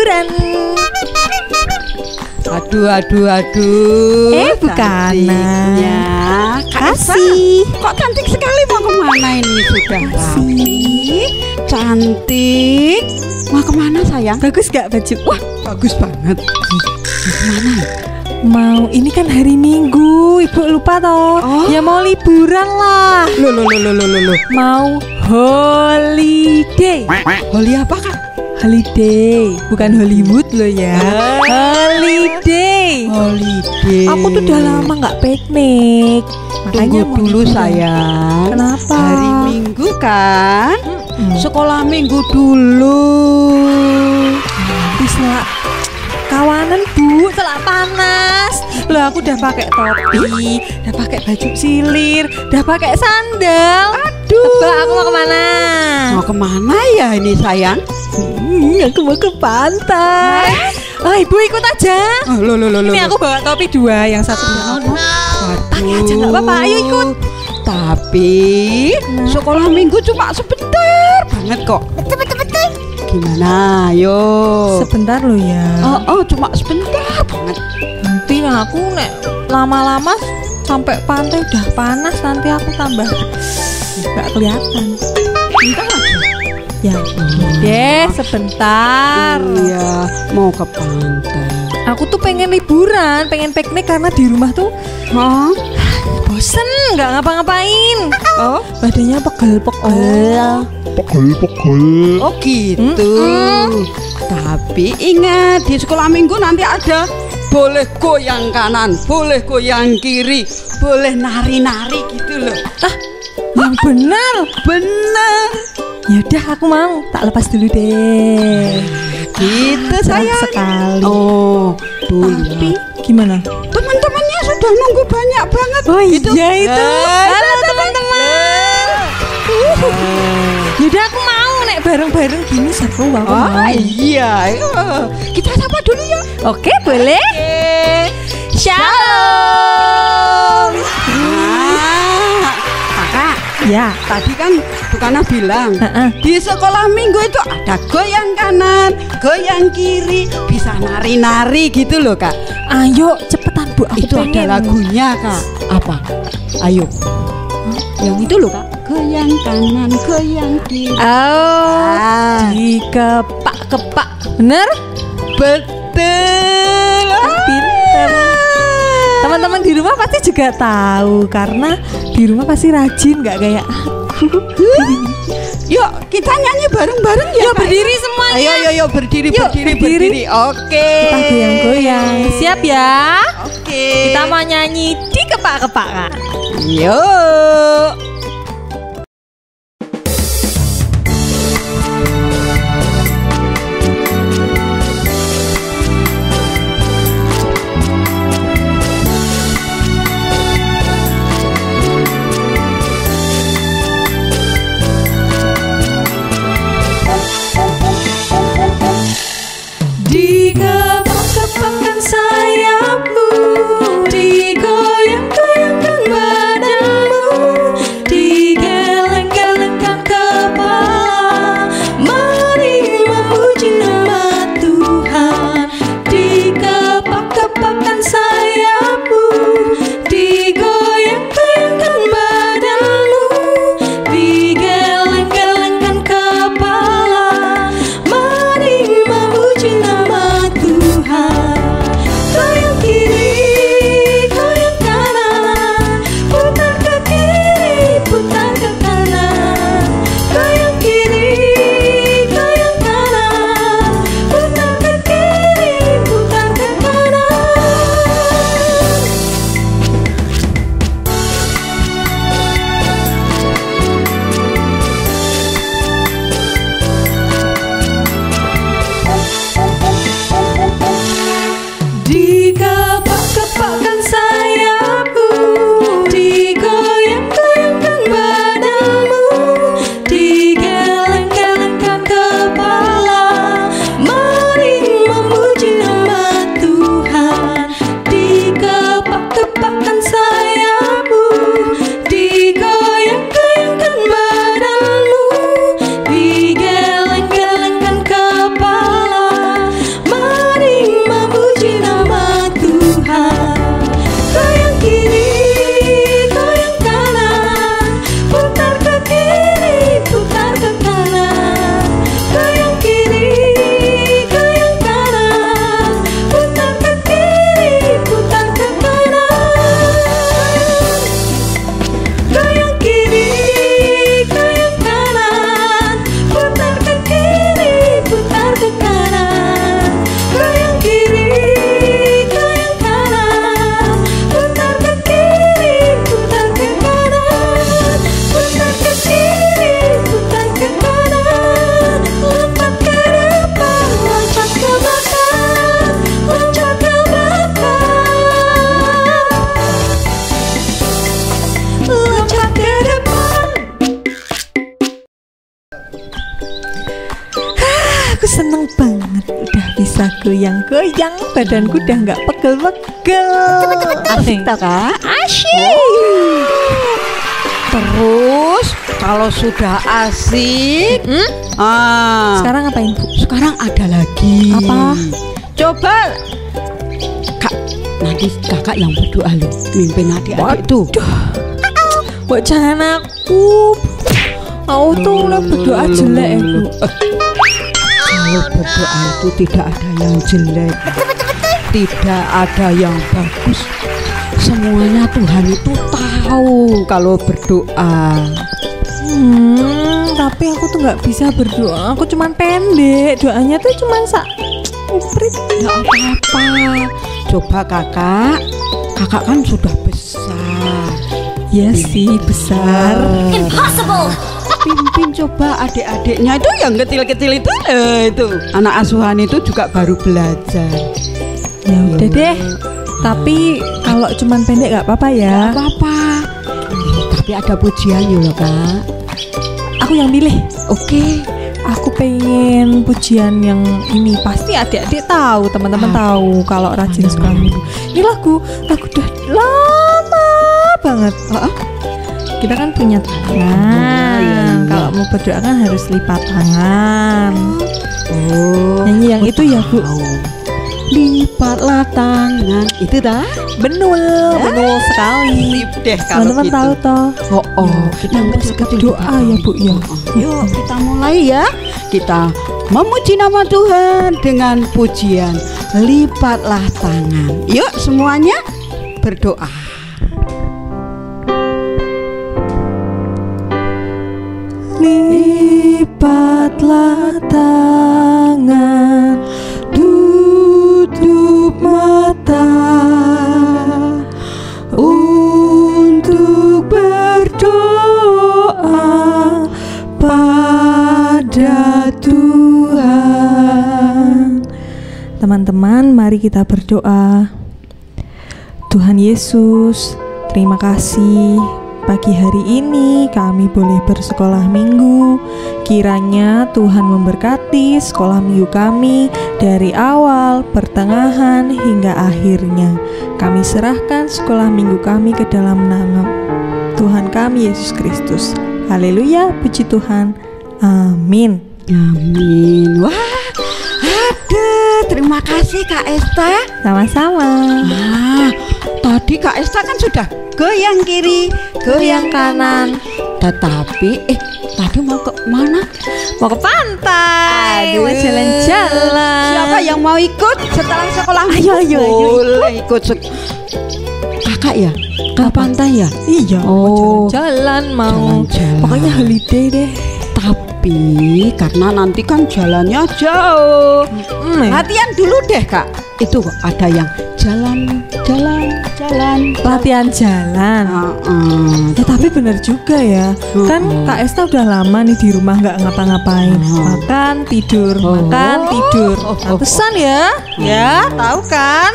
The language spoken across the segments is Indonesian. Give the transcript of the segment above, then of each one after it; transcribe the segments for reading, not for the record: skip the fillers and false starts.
liburan. Aduh. Bukannya. Kasih. Kok cantik sekali, mau kemana ini sudah? Kasih. Cantik. Mau kemana sayang? Bagus gak baju? Wah, bagus banget. Kemana ya? Mau, ini kan hari Minggu, Ibu lupa toh. Ya mau liburan lah. Loh. Mau holiday. Holi apa kak? Holiday, bukan Hollywood loh ya. Holiday. Aku tuh udah lama nggak piknik. Tunggu dulu sayang. Kenapa? Hari Minggu kan? Sekolah Minggu dulu. Bisa kawanan Bu, celak panas. Loh aku udah pakai topi, udah pakai baju silir, udah pakai sandal. Aduh. Tebak aku mau kemana? Mau kemana ya ini sayang? Aku mau ke pantai. Ibu ikut aja. Loh. Ini aku bawa topi 2, yang satu pakai aja nggak apa-apa. Ayo ikut. Tapi sekolah Minggu cuma sebentar banget kok. Betul. Gimana? Ayo. Sebentar loh ya. Cuma sebentar banget. Nanti aku nek lama-lama sampai pantai udah panas, nanti aku tambah nggak kelihatan. Bentar aja. Ya deh, sebentar. Iya, mau ke pantai. Aku tuh pengen liburan, pengen piknik karena di rumah tuh bosen, nggak ngapa-ngapain. Badannya pegel-pegel. Pegel. Oh gitu. Tapi ingat, di sekolah Minggu nanti ada boleh goyang kanan, boleh goyang kiri, boleh nari-nari gitu loh. Yang benar. Yaudah aku mau, tak lepas dulu deh. Gitu sayang. Sekali. Tapi gimana? Teman-temannya sudah nunggu banyak banget. Iya itu. Halo teman-teman. Yaudah aku mau nek bareng-bareng gini seru banget. Iya. Kita sapa dulu ya. Oke, boleh. Shalom. Kakak. Ya, tadi kan bukannya bilang di sekolah Minggu itu ada goyang kanan, goyang kiri, bisa nari-nari gitu loh kak. Ayo cepetan Bu, aku itu pengen. ada lagunya kak. Apa? Ayo. Yang itu loh kak. Goyang kanan, goyang kiri. Dikepak-kepak. Bener? Betul. Pinter. Teman-teman di rumah pasti juga tahu karena di rumah pasti rajin, nggak kayak. Yuk kita nyanyi bareng-bareng ya. Yuk berdiri semuanya. Ayo berdiri. Oke. Kita goyang-goyang. Siap ya? Oke. Kita mau nyanyi dikepak-kepak Kak. Yuk. Dikepak-kepakkan sayapmu, digoyang-goyangkan badanmu, digeleng-gelengkan kepala. Mari memuji nama Tuhan. Dikepak-kepakkan sayapmu, digoyang-goyangkan badanmu, digeleng-gelengkan kepala. Mari memuji nama Tuhan. udah bisa goyang-goyang, badanku udah nggak pegel-pegel. Asik tak Kak? Asyik. Terus kalau sudah asik, Sekarang ngapain, Bu? sekarang ada lagi. Apa? Coba Kak, nanti kakak yang berdoa loh, mimpin adik-adik tuh. Mbak jangan aku. Aku tuh udah berdoa jelek ya, Bu. Kalau berdoa itu tidak ada yang jelek, tidak ada yang bagus. Semuanya Tuhan itu tahu kalau berdoa. Tapi aku tuh nggak bisa berdoa. Aku cuman pendek. Doanya tuh cuman uprit. Nggak apa-apa. Coba kakak kan sudah besar. Ya sih besar. Impossible. Pimpin coba adik-adiknya itu yang kecil-kecil itu anak asuhan itu juga baru belajar. Ya udah deh. Tapi kalau cuman pendek nggak apa-apa ya. Nggak apa-apa. Tapi ada pujian loh Kak. Aku yang pilih. Oke. Aku pengen pujian yang ini. Pasti adik-adik tahu, teman-teman tahu kalau rajin sekolah minggu. Ini lagu udah lama banget. Kita kan punya tangan. Kalau mau berdoa kan harus lipat tangan. Nyanyi yang itu ya, Bu. Lipatlah tangan. Itu dah. Benul sekali. Sip deh kalau Teman-teman gitu. tahu toh. Kita berdoa ya, Bu ya. Yuk kita mulai ya. Kita memuji nama Tuhan dengan pujian lipatlah tangan. Yuk semuanya berdoa. Lipatlah tangan, tutup mata untuk berdoa pada Tuhan. Teman-teman, mari kita berdoa. Tuhan Yesus, terima kasih. Pagi hari ini kami boleh bersekolah minggu. Kiranya Tuhan memberkati sekolah minggu kami dari awal, pertengahan, hingga akhirnya. Kami serahkan sekolah minggu kami ke dalam nama Tuhan kami Yesus Kristus. Haleluya, puji Tuhan. Amin. Amin. Wah, terima kasih Kak Esta. Sama-sama. Tadi Kak Esta kan sudah goyang kiri, goyang kanan. Tetapi tadi mau ke mana? Mau ke pantai, mau jalan-jalan. Siapa yang mau ikut setelah sekolah? Ayo. Boleh ikut. Kakak ya? Ke pantai ya? Iya, mau jalan-jalan, mau jalan-jalan. pokoknya holiday deh. Tapi karena nanti kan jalannya jauh. Latihan dulu deh Kak. Itu ada yang jalan. Latihan jalan. Ya tapi bener juga ya. Kan Kak Esta udah lama nih di rumah nggak ngapa-ngapain. Makan tidur. Pantesan ya. Ya, tahu kan?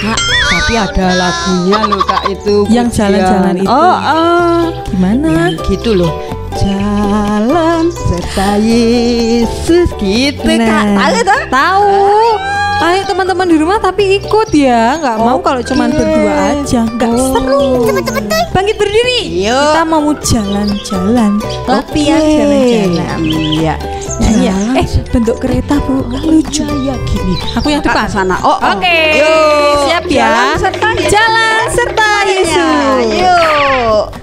Kak, tapi ada lagunya loh Kak itu. Yang jalan-jalan itu. Gimana? Yang gitu loh. Jalan serta Yesus gitu Kak. Tahu tak? Tahu. Ayo teman-teman di rumah tapi ikut ya. Nggak mau kalau cuman berdua aja. Nggak seru. Bangkit berdiri. Kita mau jalan-jalan. Latihan jalan-jalan. Iya. Iya. Bentuk kereta Bu. Lucu. Ya gini. Aku yang depan. Sana. Oke. Siap ya. Jalan serta Yesus. Yuk.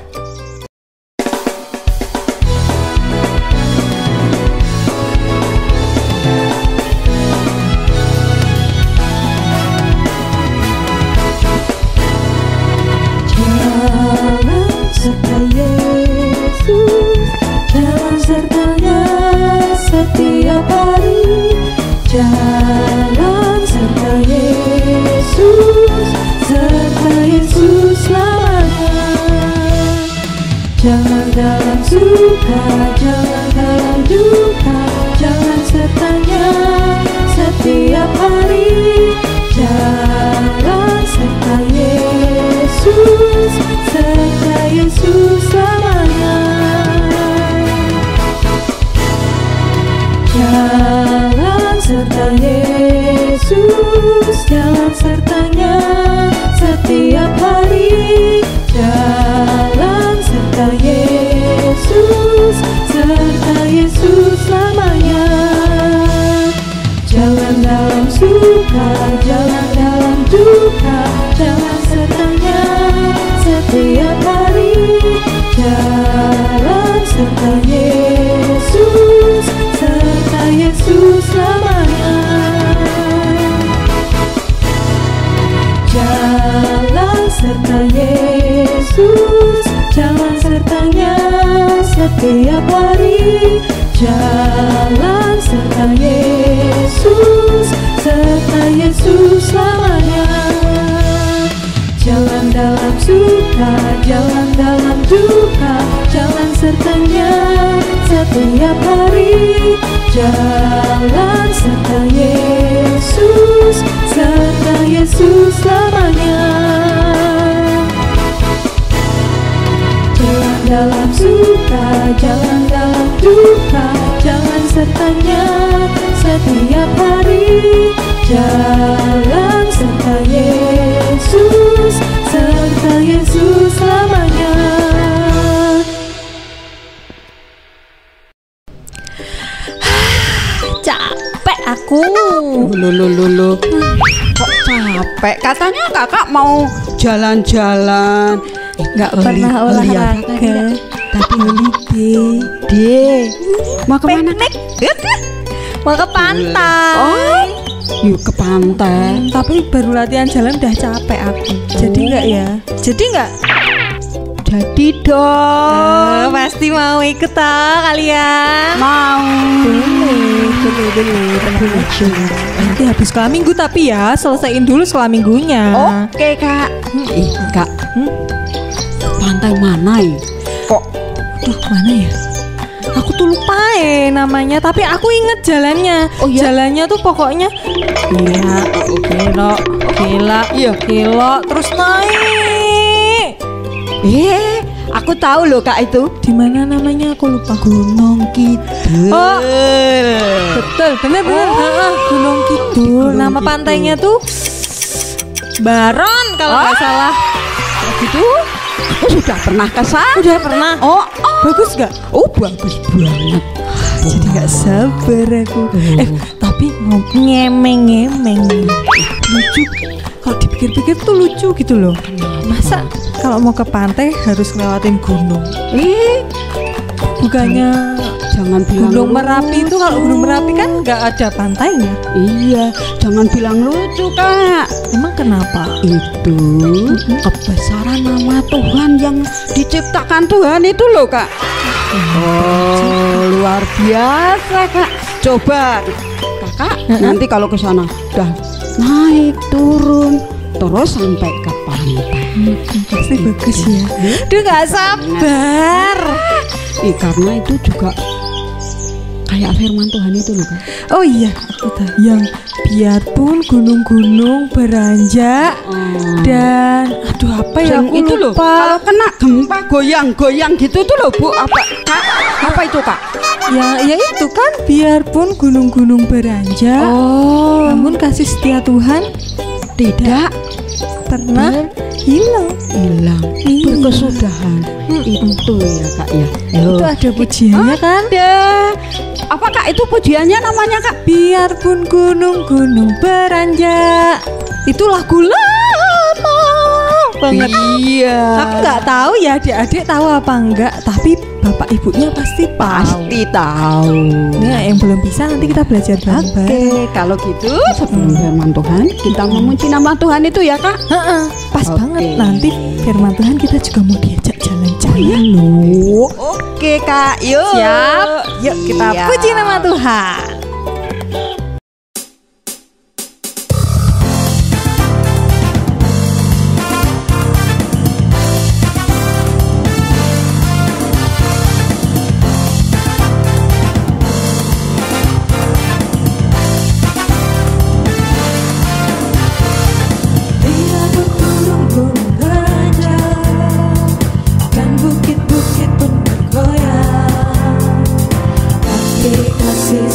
Setiap hari jalan serta Yesus selamanya. Yesus, jalan sertanya setiap hari. Jalan serta Yesus, serta Yesus selamanya. Jalan dalam suka, jalan dalam duka, jalan sertanya setiap hari. Jalan serta Yesus, serta Yesus selamanya. Jalan serta Yesus, jalan sertanya setiap hari. Jalan serta Yesus, serta Yesus selamanya. Jalan dalam suka, jalan dalam duka, jalan sertanya setiap hari. Jalan serta Yesus, serta Yesus selamanya. Jalan dalam suka, jalan dalam duka, jalan sertanya setiap hari. Jalan serta Yesus, serta Yesus selamanya. Capek aku. Loh. Kok capek? Katanya kakak mau jalan-jalan. Nggak pernah olahraga, tapi holiday. Mau kemana? Mau ke pantai. Oh, yuk ke pantai. Tapi baru latihan jalan udah capek aku. Jadi nggak ya? Jadi nggak? Jadi dong. Pasti mau ikut kalian. Mau. Boleh. Nanti habis sekolah minggu tapi ya selesaiin dulu sekolah minggunya. Oke kak. Kak. Pantai mana ya? Kok? Duh, mana ya? Aku tuh lupa namanya, tapi aku inget jalannya. Oh iya? Jalannya tuh pokoknya kilo, terus naik. Aku tahu loh kak itu. Di mana namanya aku lupa. Gunung Kidul. Oh, betul, bener. Gunung Kidul. Nama pantainya tuh Baron kalau nggak salah. Gitu. Aku sudah pernah ke sana. Udah pernah. Oh, bagus gak? Oh, bagus banget. Jadi gak sabar aku. Tapi ngemeng lucu. Kalau dipikir-pikir tuh lucu gitu loh. Masa kalau mau ke pantai harus ngelewatin gunung? Bukannya jangan bilang Gunung Merapi itu, kalau Gunung Merapi kan nggak ada pantainya. Iya, jangan bilang lucu kak. Emang kenapa? Itu kebesaran nama Tuhan yang diciptakan Tuhan itu loh kak. Oh, luar biasa kak. Coba kakak nanti kalau ke sana udah naik turun terus sampai ke pantai. Pasti bagus ya. Duh gak sabar. Karena itu juga kayak firman Tuhan itu loh kan. Oh iya, aku tahu. Yang biarpun gunung-gunung beranjak dan aduh apa ya aku itu loh. lupa. Kalau kena gempa goyang-goyang gitu tuh loh Bu. Apa kak? Apa itu kak? Ya itu kan biarpun gunung-gunung beranjak, namun kasih setia Tuhan tidak pernah hilang. Berkesudahan. Itu ya kak ya. Itu ada pujiannya kan? Ada. Apa kak itu pujiannya namanya kak? Biarpun gunung-gunung beranjak. Itu lagu lama banget. Iya. Aku nggak tahu ya adik-adik tahu apa enggak, tapi bapak ibunya pasti tahu. Nah, yang belum bisa nanti kita belajar bareng-bareng. Oke, kalau gitu sebelum firman Tuhan kita memuji nama Tuhan itu ya kak. Pas banget nanti firman Tuhan kita juga mau diajak jalan-jalan loh. Oke kak, yuk. Siap. Yuk kita puji nama Tuhan. Kasih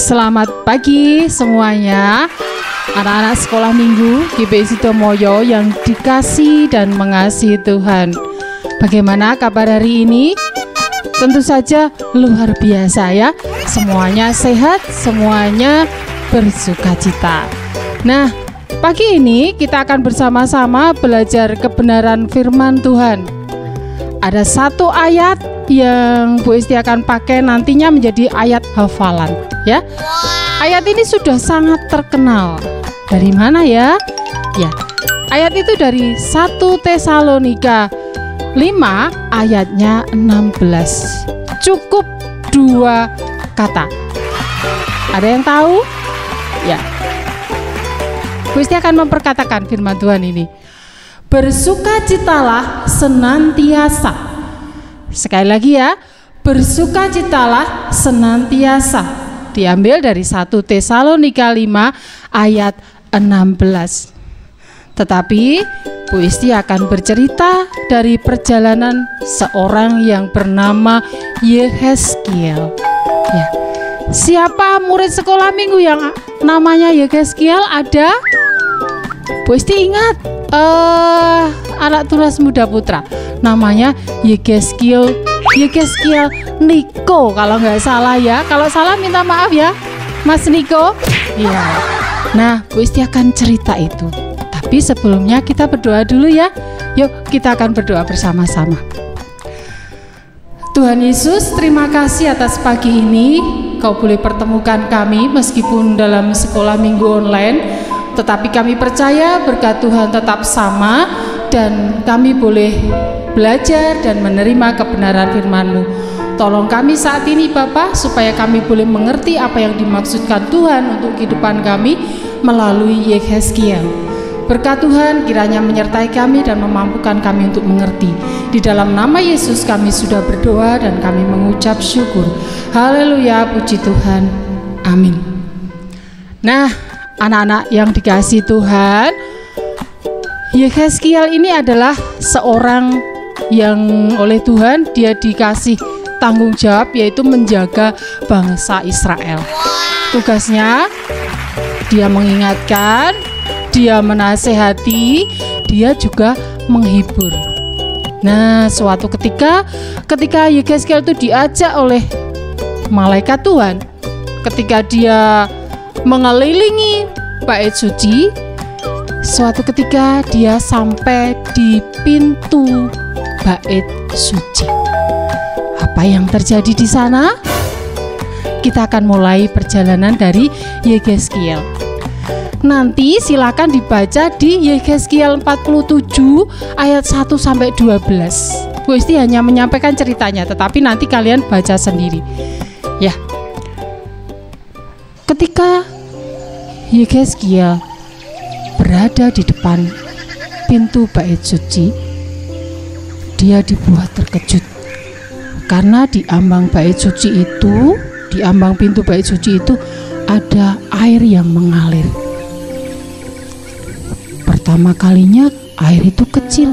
Selamat pagi semuanya, anak-anak sekolah minggu GBI Sidomoyo yang dikasih dan mengasihi Tuhan. Bagaimana kabar hari ini? Tentu saja luar biasa ya. Semuanya sehat, semuanya bersukacita. Nah, pagi ini kita akan bersama-sama belajar kebenaran firman Tuhan. Ada satu ayat yang Bu Isti akan pakai nantinya menjadi ayat hafalan ya. Ayat ini sudah sangat terkenal. Dari mana ya? Ya, ayat itu dari 1 Tesalonika 5 ayatnya 16. Cukup 2 kata. Ada yang tahu? Ya. Bu Isti akan memperkatakan firman Tuhan ini. Bersukacitalah senantiasa. Sekali lagi ya, bersukacitalah senantiasa. Diambil dari 1 Tesalonika 5 ayat 16. Tetapi Bu Isti akan bercerita dari perjalanan seorang yang bernama Yehezkiel. Ya. Siapa murid sekolah minggu yang namanya Yehezkiel? Ada? Bu Isti ingat anak tunas muda putra namanya Yehezkiel Niko kalau nggak salah ya. Kalau salah minta maaf ya Mas Niko. Iya. Nah, Bu Isti akan cerita itu. Tapi sebelumnya kita berdoa dulu ya. Yuk kita akan berdoa bersama-sama. Tuhan Yesus, terima kasih atas pagi ini. Kau boleh pertemukan kami meskipun dalam sekolah minggu online. Tetapi kami percaya berkat Tuhan tetap sama dan kami boleh belajar dan menerima kebenaran firman-Mu. Tolong kami saat ini Bapa supaya kami boleh mengerti apa yang dimaksudkan Tuhan untuk kehidupan kami melalui Yehezkiel. Berkat Tuhan kiranya menyertai kami dan memampukan kami untuk mengerti. Di dalam nama Yesus kami sudah berdoa dan kami mengucap syukur. Haleluya, puji Tuhan. Amin. Nah, anak-anak yang dikasihi Tuhan, Yehezkiel ini adalah seorang yang oleh Tuhan dia dikasih tanggung jawab yaitu menjaga bangsa Israel. Tugasnya dia mengingatkan, dia menasehati, dia juga menghibur. Nah, suatu ketika Yehezkiel itu diajak oleh malaikat Tuhan, ketika dia mengelilingi bait suci, suatu ketika dia sampai di pintu bait suci. Apa yang terjadi di sana? Kita akan mulai perjalanan dari Yehezkiel. Nanti silakan dibaca di Yehezkiel 47 ayat 1 sampai 12. Bu Isti hanya menyampaikan ceritanya, tetapi nanti kalian baca sendiri. Ya. Ketika Yehezkiel berada di depan pintu bait suci, dia dibuat terkejut karena di ambang pintu bait suci itu ada air yang mengalir. Pertama kalinya air itu kecil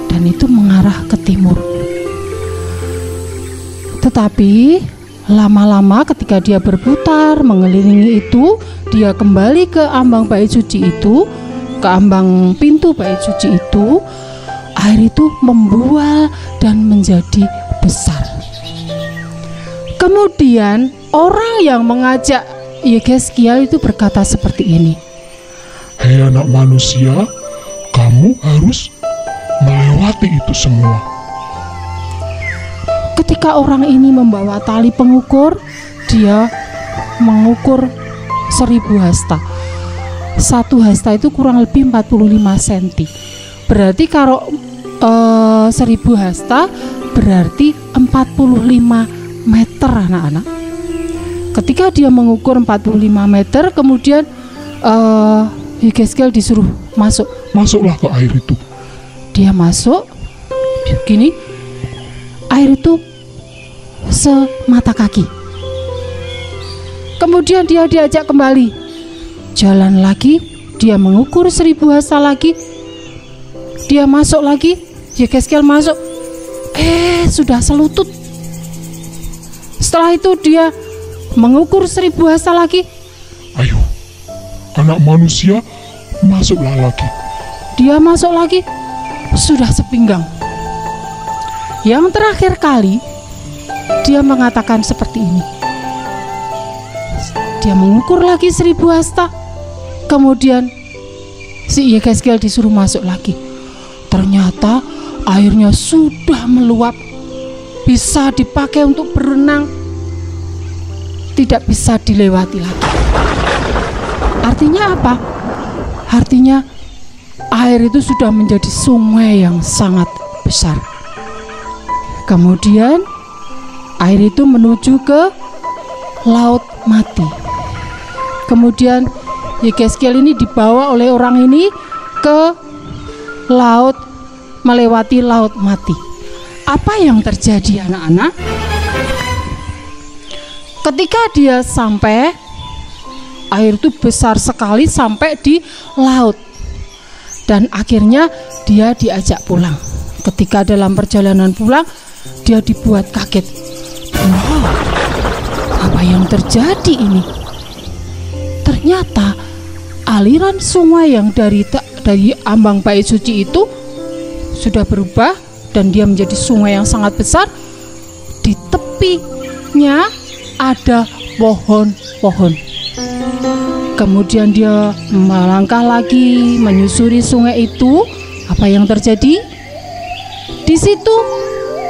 dan itu mengarah ke timur. Tetapi lama-lama ketika dia berputar mengelilingi itu, dia kembali ke ambang bait suci itu, ke ambang pintu bait suci itu, air itu membual dan menjadi besar. Kemudian orang yang mengajak Yehezkiel itu berkata seperti ini, "Hei anak manusia, kamu harus melewati itu semua." Ketika orang ini membawa tali pengukur, dia mengukur 1000 hasta. 1 hasta itu kurang lebih 45 cm. Berarti kalau 1000 hasta berarti 45 meter anak-anak. Ketika dia mengukur 45 meter, kemudian Yehezkiel disuruh masuk. Masuklah ke air itu. Dia masuk, gini, air itu semata kaki. Kemudian dia diajak kembali, jalan lagi, dia mengukur 1000 hasta lagi, dia masuk lagi, Yehezkiel masuk, sudah selutut. Setelah itu dia mengukur 1000 hasta lagi. Ayo, anak manusia, masuklah lagi. Dia masuk lagi, sudah sepinggang. Yang terakhir kali, dia mengatakan seperti ini. Dia mengukur lagi 1000 hasta. Kemudian si Yehezkiel disuruh masuk lagi. Ternyata airnya sudah meluap, bisa dipakai untuk berenang, tidak bisa dilewati lagi. Artinya apa? Artinya air itu sudah menjadi sungai yang sangat besar. Kemudian air itu menuju ke laut mati. Kemudian Yehezkiel ini dibawa oleh orang ini ke laut, melewati laut mati. Apa yang terjadi anak-anak? Ketika dia sampai, air itu besar sekali sampai di laut. Dan akhirnya dia diajak pulang. Ketika dalam perjalanan pulang, dia dibuat kaget. Wow, apa yang terjadi ini? Ternyata aliran sungai yang dari ambang bait suci itu sudah berubah dan dia menjadi sungai yang sangat besar. Di tepinya ada pohon-pohon. Kemudian dia melangkah lagi menyusuri sungai itu. Apa yang terjadi? Di situ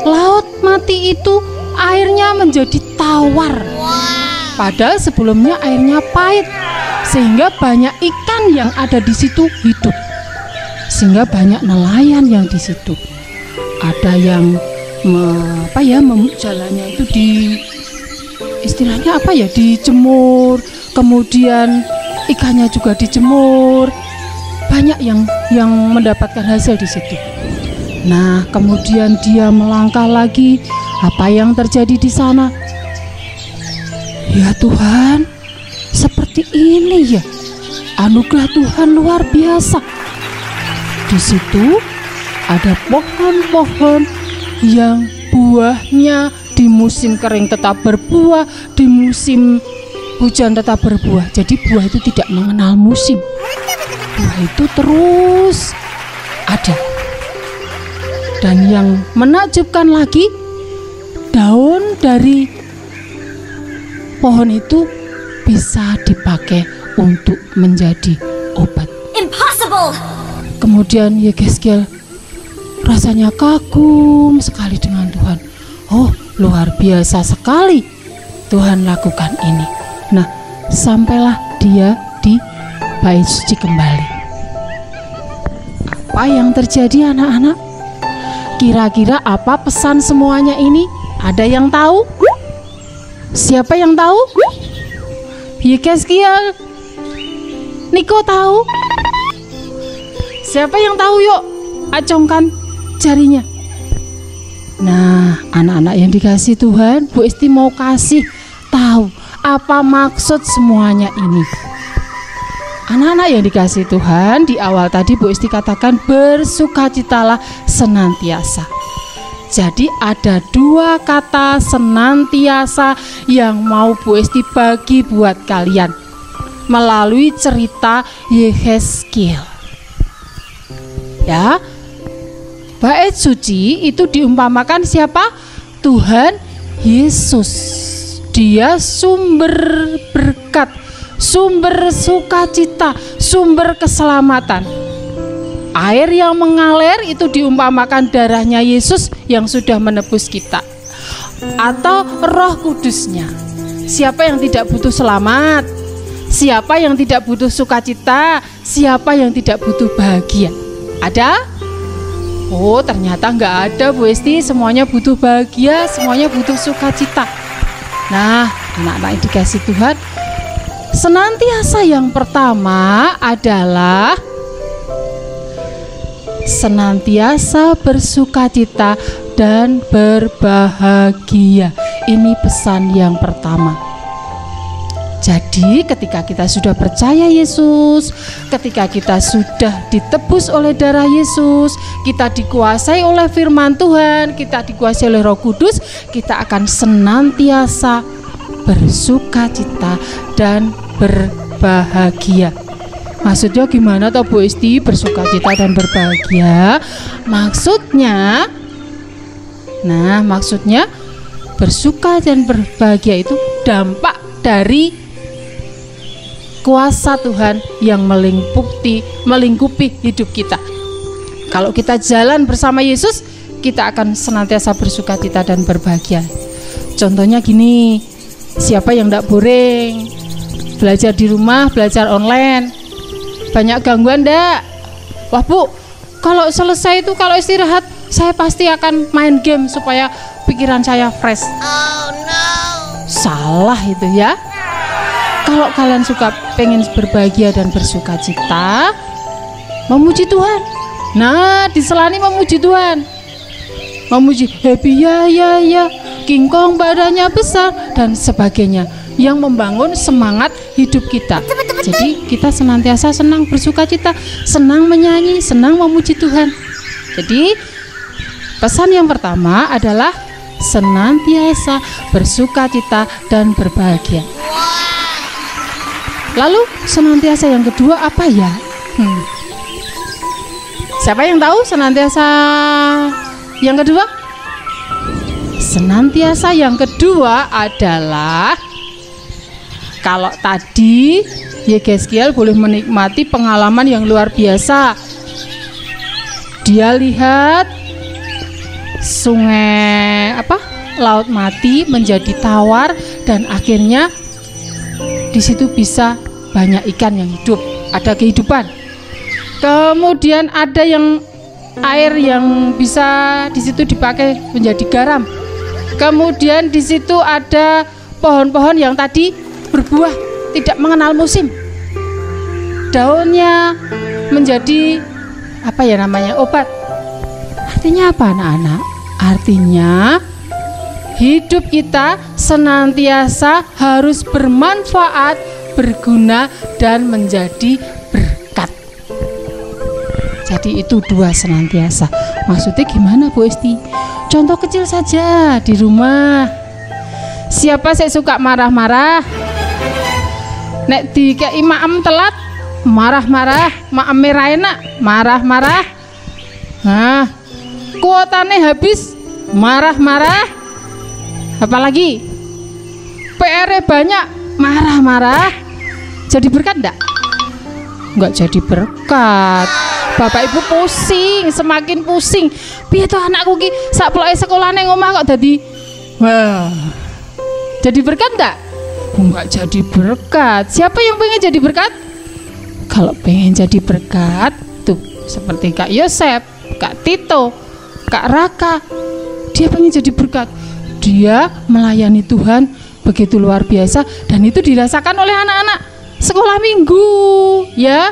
laut mati itu airnya menjadi tawar. Padahal sebelumnya airnya pahit, sehingga banyak ikan yang ada di situ hidup. Sehingga banyak nelayan yang di situ. Ada yang jalannya itu istilahnya dijemur, kemudian ikannya juga dijemur. Banyak yang mendapatkan hasil di situ. Nah, kemudian dia melangkah lagi. Apa yang terjadi di sana? Ya Tuhan, seperti ini ya. Anugerah Tuhan luar biasa. Di situ ada pohon-pohon yang buahnya di musim kering tetap berbuah, di musim hujan tetap berbuah. Jadi buah itu tidak mengenal musim. Buah itu terus ada. Dan yang menakjubkan lagi, daun dari pohon itu bisa dipakai untuk menjadi obat. Impossible. Kemudian Yehezkiel rasanya kagum sekali dengan Tuhan. Oh, luar biasa sekali Tuhan lakukan ini. Nah, sampailah dia di bait suci kembali. Apa yang terjadi anak-anak? Kira-kira apa pesan semuanya ini? Ada yang tahu? Siapa yang tahu? Yehezkiel, Niko tahu? Siapa yang tahu? Yuk, acungkan jarinya. Nah, anak-anak yang dikasih Tuhan, Bu Esti mau kasih tahu apa maksud semuanya ini. Anak-anak yang dikasih Tuhan, di awal tadi Bu Esti katakan bersukacitalah senantiasa. Jadi ada 2 kata senantiasa yang mau Bu Esti bagi buat kalian melalui cerita Yehezkiel. Ya, bait suci itu diumpamakan siapa? Tuhan Yesus. Dia sumber berkat, sumber sukacita, sumber keselamatan. Air yang mengalir itu diumpamakan darahnya Yesus yang sudah menebus kita, atau Roh Kudusnya. Siapa yang tidak butuh selamat? Siapa yang tidak butuh sukacita? Siapa yang tidak butuh bahagia? Ada? Oh, ternyata nggak ada, Bu Esti. Semuanya butuh bahagia, semuanya butuh sukacita. Nah, anak-anak yang dikasih Tuhan, senantiasa yang pertama adalah senantiasa bersukacita dan berbahagia. Ini pesan yang pertama. Jadi ketika kita sudah percaya Yesus, ketika kita sudah ditebus oleh darah Yesus, kita dikuasai oleh firman Tuhan, kita dikuasai oleh Roh Kudus, kita akan senantiasa bersukacita dan berbahagia. Maksudnya gimana toh Bu Esti, bersukacita dan berbahagia? Maksudnya bersuka dan berbahagia itu dampak dari kuasa Tuhan yang melingkupi hidup kita. Kalau kita jalan bersama Yesus, kita akan senantiasa bersukacita dan berbahagia. Contohnya gini, siapa yang tidak boring belajar di rumah, belajar online, banyak gangguan enggak? Wah Bu, kalau selesai itu, kalau istirahat, saya pasti akan main game supaya pikiran saya fresh. Oh no. Salah itu ya. Kalau kalian pengen berbahagia dan bersukacita, memuji Tuhan. Nah, diselani memuji Tuhan. Memuji happy ya, King Kong badannya besar dan sebagainya, yang membangun semangat hidup kita. Jadi kita senantiasa senang bersukacita, senang menyanyi, senang memuji Tuhan. Jadi pesan yang pertama adalah senantiasa bersukacita dan berbahagia. Lalu senantiasa yang kedua apa ya? Siapa yang tahu senantiasa yang kedua? Senantiasa yang kedua adalah, kalau tadi Yehezkiel boleh menikmati pengalaman yang luar biasa. Dia lihat laut mati menjadi tawar, dan akhirnya di situ bisa banyak ikan yang hidup, ada kehidupan. Kemudian ada air yang bisa di situ dipakai menjadi garam. Kemudian di situ ada pohon-pohon yang tadi berbuah tidak mengenal musim. Daunnya menjadi obat. Artinya apa anak-anak? Artinya hidup kita senantiasa harus bermanfaat, berguna, dan menjadi berkat. Jadi itu dua senantiasa. Maksudnya gimana Bu Esti? Contoh kecil saja di rumah. Siapa saya suka marah-marah? Nek dikei maem telat, marah-marah, maem merah enak, marah-marah. Nah, kuotane habis, marah-marah. Apalagi PR-nya banyak, marah-marah. Jadi berkat enggak? Enggak jadi berkat. Bapak Ibu pusing, semakin pusing. Piye to anakku ki sak ploke sekolahane ngomah kok dadi jadi berkat enggak? Enggak jadi berkat. Siapa yang pengen jadi berkat? Kalau pengen jadi berkat tuh seperti Kak Yosef, Kak Tito, Kak Raka, dia pengen jadi berkat. Dia melayani Tuhan begitu luar biasa, dan itu dirasakan oleh anak-anak sekolah minggu ya.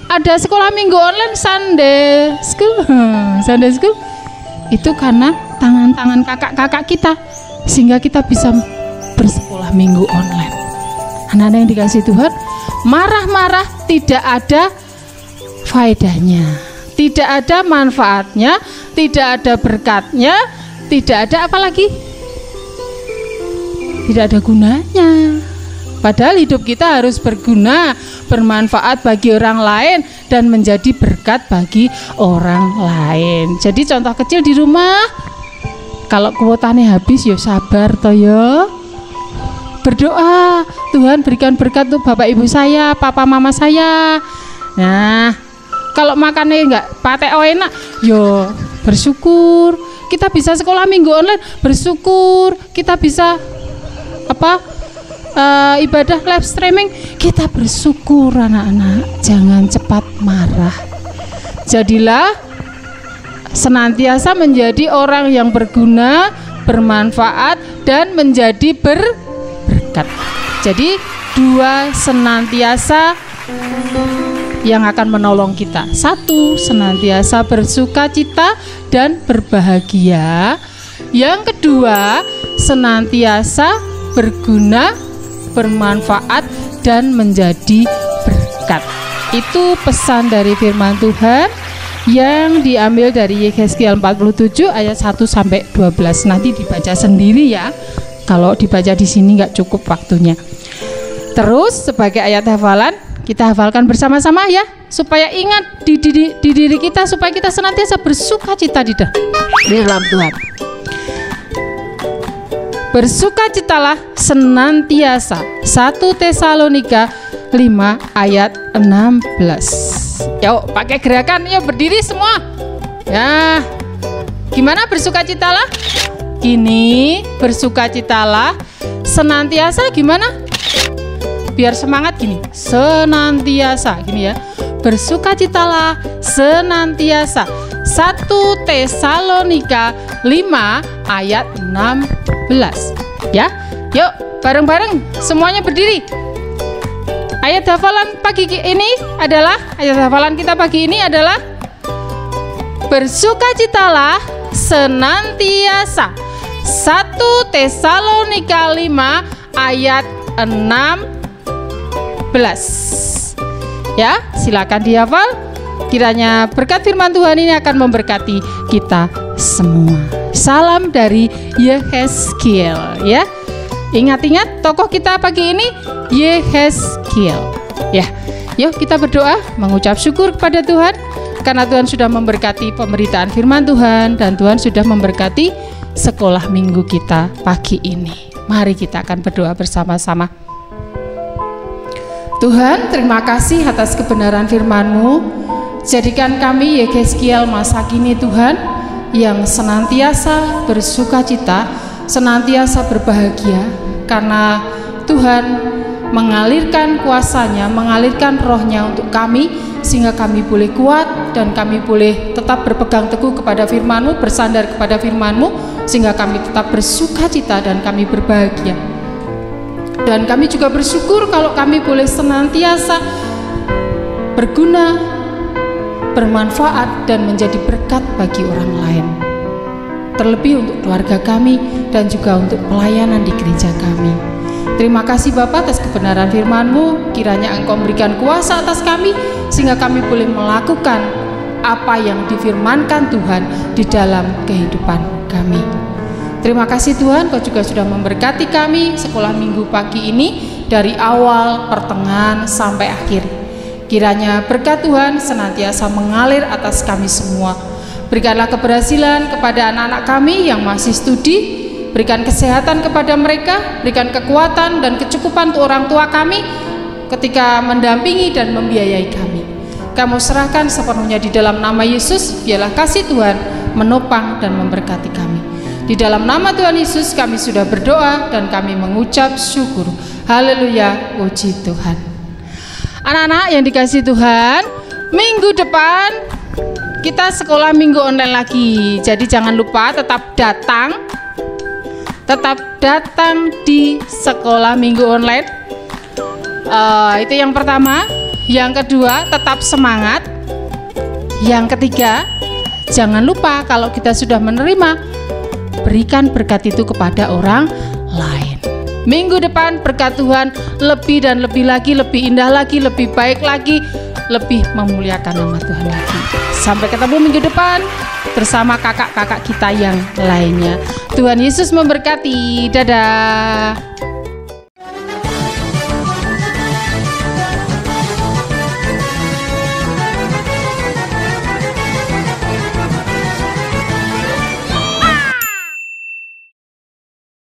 Ada sekolah minggu online, Sunday school itu karena tangan-tangan kakak-kakak kita, sehingga kita bisa bersekolah minggu online. Anak-anak yang dikasih Tuhan, marah-marah tidak ada faedahnya, tidak ada manfaatnya, tidak ada berkatnya, tidak ada apa lagi? Tidak ada gunanya. Padahal hidup kita harus berguna, bermanfaat bagi orang lain, dan menjadi berkat bagi orang lain. Jadi contoh kecil di rumah, kalau kuotanya habis, ya sabar toh ya. Berdoa, Tuhan berikan berkat untuk Bapak Ibu saya, Papa Mama saya. Nah, kalau makannya enggak pateo enak, yo bersyukur. Kita bisa sekolah minggu online, bersyukur. Kita bisa ibadah live streaming, kita bersyukur anak-anak. Jangan cepat marah. Jadilah senantiasa menjadi orang yang berguna, bermanfaat, dan menjadi berkat. Jadi dua senantiasa yang akan menolong kita. Satu, senantiasa bersukacita dan berbahagia. Yang kedua, senantiasa berguna, bermanfaat, dan menjadi berkat. Itu pesan dari firman Tuhan yang diambil dari Yehezkiel 47 ayat 1 sampai 12. Nanti dibaca sendiri ya. Kalau dibaca di sini nggak cukup waktunya. Terus sebagai ayat hafalan kita hafalkan bersama-sama ya, supaya ingat di diri kita, supaya kita senantiasa bersukacita di dalam Tuhan. Bersukacitalah senantiasa. 1 Tesalonika 5 ayat 16. Yuk pakai gerakan, yuk berdiri semua. Ya, gimana bersukacitalah? Gini, bersukacitalah senantiasa gimana? Biar semangat gini, senantiasa gini ya. Bersukacitalah senantiasa. 1 Tesalonika 5 ayat 16. Ya, yuk bareng-bareng semuanya berdiri. Ayat hafalan kita pagi ini adalah bersukacitalah senantiasa. 1 Tesalonika 5 ayat 16. Ya, silakan dihafal. Kiranya berkat firman Tuhan ini akan memberkati kita semua. Salam dari Yehezkiel ya. Ingat-ingat tokoh kita pagi ini Yehezkiel. Ya, yuk kita berdoa mengucap syukur kepada Tuhan karena Tuhan sudah memberkati pemberitaan firman Tuhan dan Tuhan sudah memberkati sekolah minggu kita pagi ini. Mari kita akan berdoa bersama-sama. Tuhan, terima kasih atas kebenaran firman-Mu. Jadikan kami Yehezkiel masa kini Tuhan, yang senantiasa bersukacita, senantiasa berbahagia, karena Tuhan mengalirkan kuasa-Nya, mengalirkan roh-Nya untuk kami, sehingga kami boleh kuat dan kami boleh tetap berpegang teguh kepada firman-Mu, bersandar kepada firman-Mu, sehingga kami tetap bersukacita dan kami berbahagia. Dan kami juga bersyukur kalau kami boleh senantiasa berguna, bermanfaat dan menjadi berkat bagi orang lain, terlebih untuk keluarga kami dan juga untuk pelayanan di gereja kami. Terima kasih Bapa atas kebenaran firman-Mu. Kiranya Engkau memberikan kuasa atas kami sehingga kami boleh melakukan apa yang difirmankan Tuhan di dalam kehidupan kami. Terima kasih Tuhan, Kau juga sudah memberkati kami sekolah minggu pagi ini dari awal, pertengahan sampai akhir. Kiranya berkat Tuhan senantiasa mengalir atas kami semua. Berikanlah keberhasilan kepada anak-anak kami yang masih studi. Berikan kesehatan kepada mereka. Berikan kekuatan dan kecukupan untuk orang tua kami ketika mendampingi dan membiayai kami. Kamu serahkan sepenuhnya di dalam nama Yesus. Biarlah kasih Tuhan menopang dan memberkati kami. Di dalam nama Tuhan Yesus kami sudah berdoa dan kami mengucap syukur. Haleluya, puji Tuhan. Anak-anak yang dikasihi Tuhan, minggu depan kita sekolah minggu online lagi. Jadi jangan lupa tetap datang di sekolah minggu online. Itu yang pertama. Yang kedua, tetap semangat. Yang ketiga, jangan lupa kalau kita sudah menerima, berikan berkat itu kepada orang lain. Minggu depan berkat Tuhan lebih dan lebih lagi, lebih indah lagi, lebih baik lagi, lebih memuliakan nama Tuhan lagi. Sampai ketemu minggu depan bersama kakak-kakak kita yang lainnya. Tuhan Yesus memberkati. Dadah.